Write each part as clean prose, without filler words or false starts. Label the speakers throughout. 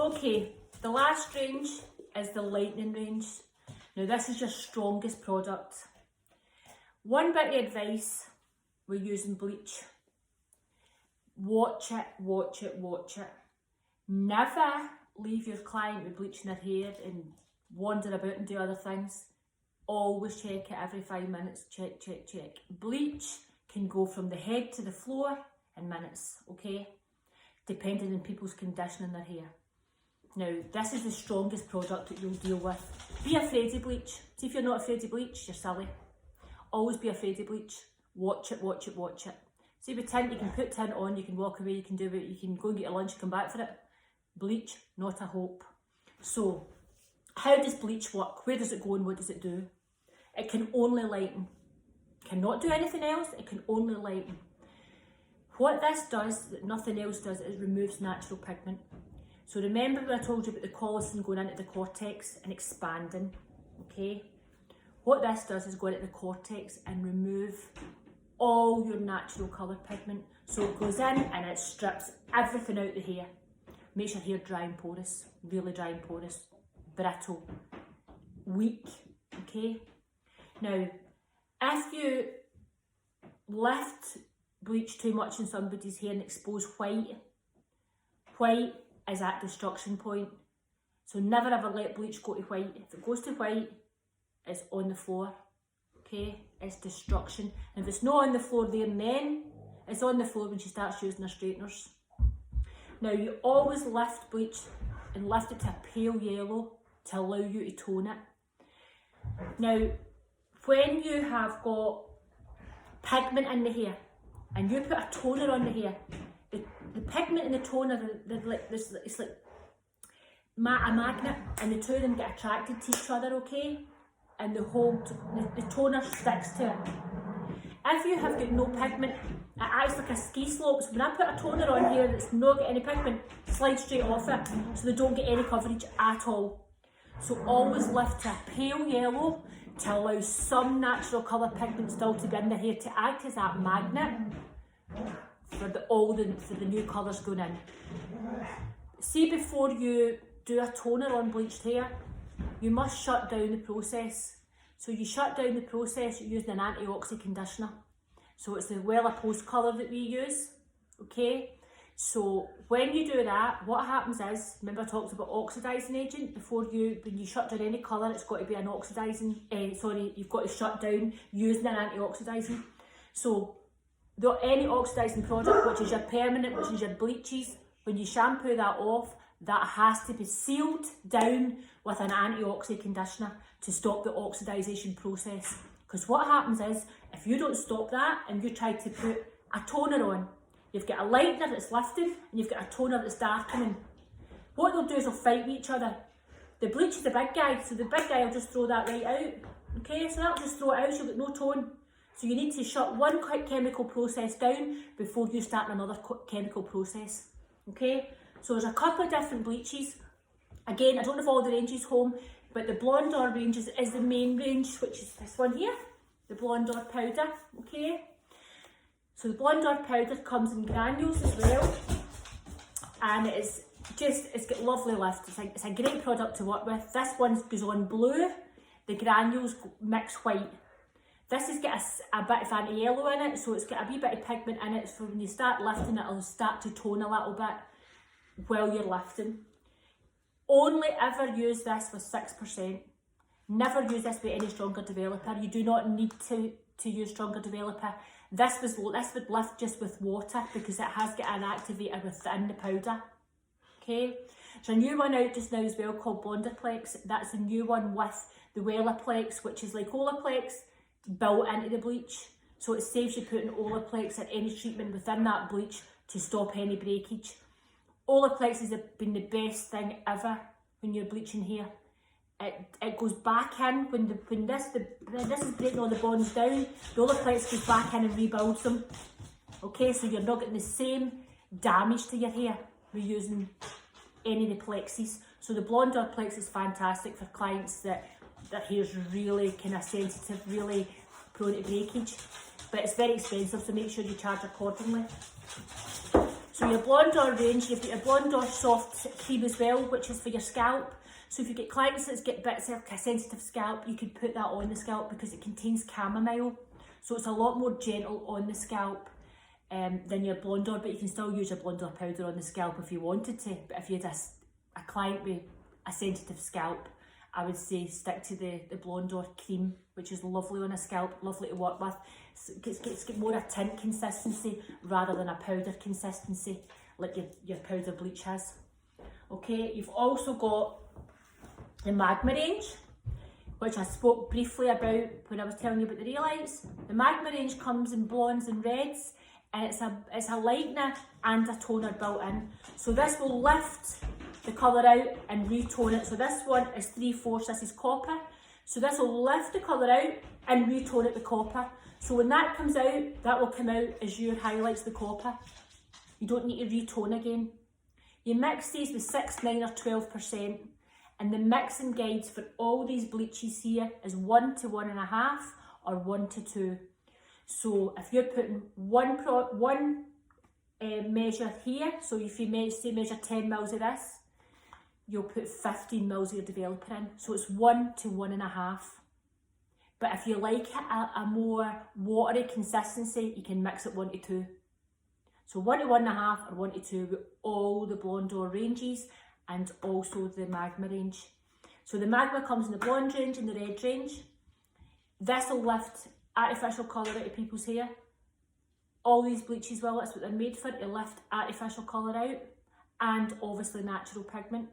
Speaker 1: Okay, the last range is the lightning range. Now this is your strongest product. One bit of advice, we're using bleach. Watch it, watch it, watch it. Never leave your client with bleach in their hair and wander about and do other things. Always check it every 5 minutes, check, check, check. Bleach can go from the head to the floor in minutes, okay? Depending on people's condition in their hair. Now, this is the strongest product that you'll deal with. Be afraid of bleach. See, if you're not afraid of bleach, you're silly. Always be afraid of bleach. Watch it, watch it, watch it. See, with tint, you can put tint on, you can walk away, you can do it, you can go and get your lunch, come back for it. Bleach, not a hope. So, how does bleach work? Where does it go and what does it do? It can only lighten. Cannot do anything else, it can only lighten. What this does, that nothing else does, is removes natural pigment. So remember when I told you about the collagen going into the cortex and expanding, okay? What this does is go into the cortex and remove all your natural colour pigment. So it goes in and it strips everything out of the hair. Makes your hair dry and porous, really dry and porous, brittle, weak, okay? Now, if you lift bleach too much in somebody's hair and expose white is at destruction point. So never ever let bleach go to white. If it goes to white, it's on the floor, okay? It's destruction. And if it's not on the floor there and then, it's on the floor when she starts using her straighteners. Now you always lift bleach and lift it to a pale yellow to allow you to tone it. Now, when you have got pigment in the hair and you put a toner on the hair, the pigment and the toner, it's like a magnet, and the two of them get attracted to each other, okay? And the toner sticks to it. If you have got no pigment, it acts like a ski slope. So when I put a toner on here that's not got any pigment, slide straight off it, so they don't get any coverage at all. So always lift to a pale yellow to allow some natural colour pigment still to be in the hair to act as that magnet for the new colours going in. See, before you do a toner on bleached hair, you must shut down the process. So you shut down the process using an antioxidant conditioner. So it's the Wella Post colour that we use, okay? So when you do that, what happens is, remember I talked about oxidising agent when you shut down any colour, it's got to be an you've got to shut down using an antioxidising. So any oxidising product, which is your permanent, which is your bleaches, when you shampoo that off, that has to be sealed down with an antioxidant conditioner to stop the oxidisation process. Because what happens is, if you don't stop that and you try to put a toner on, you've got a lightener that's lifting and you've got a toner that's darkening. What they'll do is they'll fight with each other. The bleach is the big guy, so the big guy will just throw that right out. Okay, so that'll just throw it out, so you've got no tone. So you need to shut one chemical process down before you start another chemical process. Okay, so there's a couple of different bleaches. Again, I don't have all the ranges home, but the Blondor range is the main range, which is this one here, the Blondor powder, okay? So the Blondor powder comes in granules as well, and it's got lovely lift. It's a great product to work with. This one goes on blue, the granules mix white. This has got a bit of anti-yellow in it, so it's got a wee bit of pigment in it, so when you start lifting, it'll start to tone a little bit while you're lifting. Only ever use this with 6%. Never use this with any stronger developer. You do not need to use stronger developer. This would lift just with water because it has got an activator within the powder. Okay, there's a new one out just now as well called Blondorplex. That's a new one with the Wellaplex, which is like Olaplex built into the bleach. So it saves you putting Olaplex or any treatment within that bleach to stop any breakage. Olaplex has been the best thing ever when you're bleaching hair. It goes back in when this is breaking all the bonds down. The Olaplex goes back in and rebuilds them. Okay, so you're not getting the same damage to your hair with using any of the plexes. So the Blondor Plex is fantastic for clients that their hair's really kind of sensitive, really prone to breakage. But it's very expensive, so make sure you charge accordingly. So your Blondor range, you've got your Blondor soft cream as well, which is for your scalp. So if you get clients that get bits of a sensitive scalp, you could put that on the scalp because it contains chamomile. So it's a lot more gentle on the scalp than your Blondor, but you can still use your Blondor powder on the scalp if you wanted to. But if you had a client with a sensitive scalp, I would say stick to the Blondor cream, which is lovely on a scalp, lovely to work with. It's got more a tint consistency rather than a powder consistency like your powder bleach has. Okay, you've also got the Magma range, which I spoke briefly about when I was telling you about the Realites. The Magma range comes in blondes and reds, and it's a lightener and a toner built in. So this will lift the colour out and retone it. So this one is 3/4, this is copper. So this will lift the colour out and retone it with copper. So when that comes out, that will come out as your highlights, the copper. You don't need to retone again. You mix these with 6, 9 or 12%. And the mixing guides for all these bleaches here is 1 to 1.5 or 1 to 2. So if you're putting one measure here, so if you measure 10 mils of this, you'll put 15 mils of your developer in. So it's 1 to 1.5. But if you like a more watery consistency, you can mix it 1 to 2. So 1 to 1.5 or 1 to 2 with all the Blondor ranges and also the Magma range. So the Magma comes in the blonde range and the red range. This will lift artificial colour out of people's hair. All these bleaches will, that's what they're made for, to lift artificial colour out and obviously natural pigment.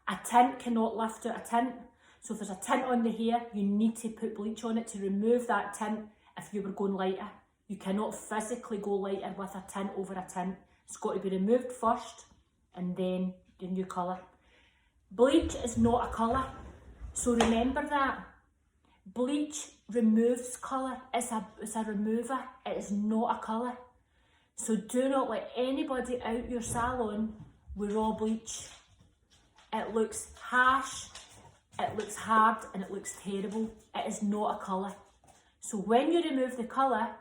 Speaker 1: A tint cannot lift out a tint. So if there's a tint on the hair, you need to put bleach on it to remove that tint if you were going lighter. You cannot physically go lighter with a tint over a tint. It's got to be removed first and then your new colour. Bleach is not a colour, so remember that. Bleach removes colour, it's a remover, it is not a colour. So do not let anybody out your salon with raw bleach. It looks harsh, it looks hard and it looks terrible. It is not a colour. So when you remove the colour,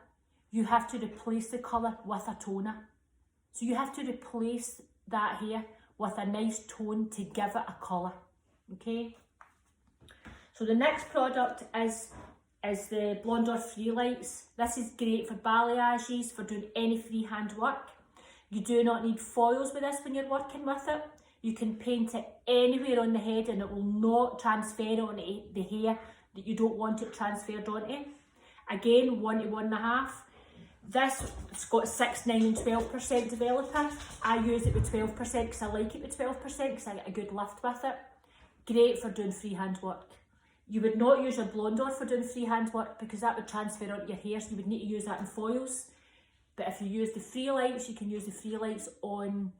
Speaker 1: you have to replace the colour with a toner. So you have to replace that hair with a nice tone to give it a colour, okay? So the next product is the Blondor Free Lights. This is great for balayages, for doing any freehand work. You do not need foils with this when you're working with it. You can paint it anywhere on the head and it will not transfer onto the hair that you don't want it transferred onto. Again, 1 to 1.5. This has got 6, 9 and 12% developer. I use it with 12% because I like it with 12% because I get a good lift with it. Great for doing freehand work. You would not use your Blondor for doing freehand work because that would transfer onto your hair, so you would need to use that in foils. But if you use the Free Lights, you can use the Free Lights on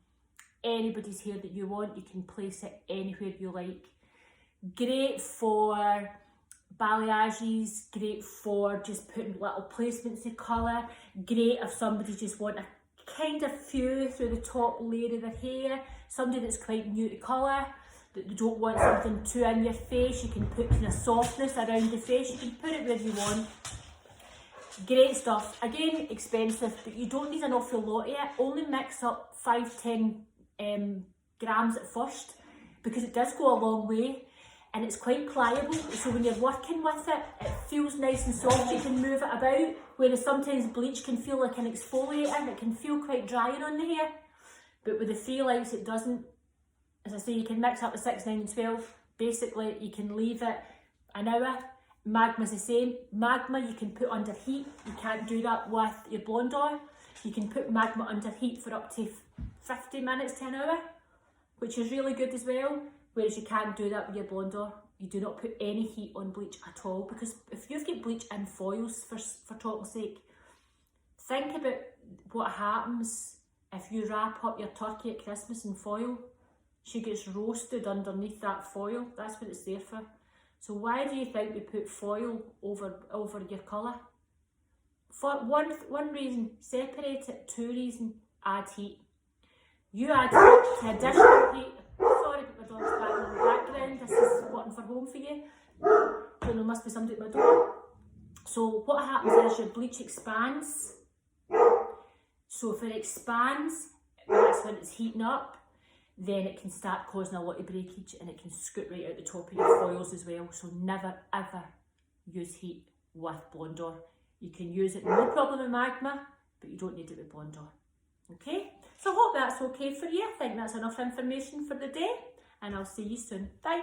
Speaker 1: anybody's hair that you want. You can place it anywhere you like. Great for balayages, great for just putting little placements of colour. Great if somebody just want a kind of few through the top layer of their hair. Somebody that's quite new to colour, that you don't want something too in your face. You can put kind of softness around the face. You can put it where you want. Great stuff. Again, expensive, but you don't need an awful lot of it. Only mix up 5-10 grams at first because it does go a long way and it's quite pliable. So when you're working with it, it feels nice and soft. You can move it about, whereas sometimes bleach can feel like an exfoliator. It can feel quite drying on the hair, but with the Free Lights it doesn't. As I say, you can mix up with 6, 9 and 12. Basically, you can leave it an hour. Magma's the same. Magma you can put under heat. You can't do that with your Blondor. You can put Magma under heat for up to 50 minutes to an hour, which is really good as well, whereas you can't do that with your Blondor. You do not put any heat on bleach at all, because if you've got bleach in foils, for talk's sake, think about what happens if you wrap up your turkey at Christmas in foil. She gets roasted underneath that foil. That's what it's there for. So why do you think we put foil over your colour? For one reason, separate it. 2 reasons, add heat. You add heat to additional heat. Sorry about my dog's banging in the background. This is working for home for you. So there must be somebody at my door. So what happens is your bleach expands. So if it expands, that's when it's heating up, then it can start causing a lot of breakage and it can scoot right out the top of your foils as well. So never ever use heat with Blondor. You can use it no problem with magma, but you don't need it with Blondor. Okay, so I hope that's okay for you. I think that's enough information for the day, and I'll see you soon. Bye.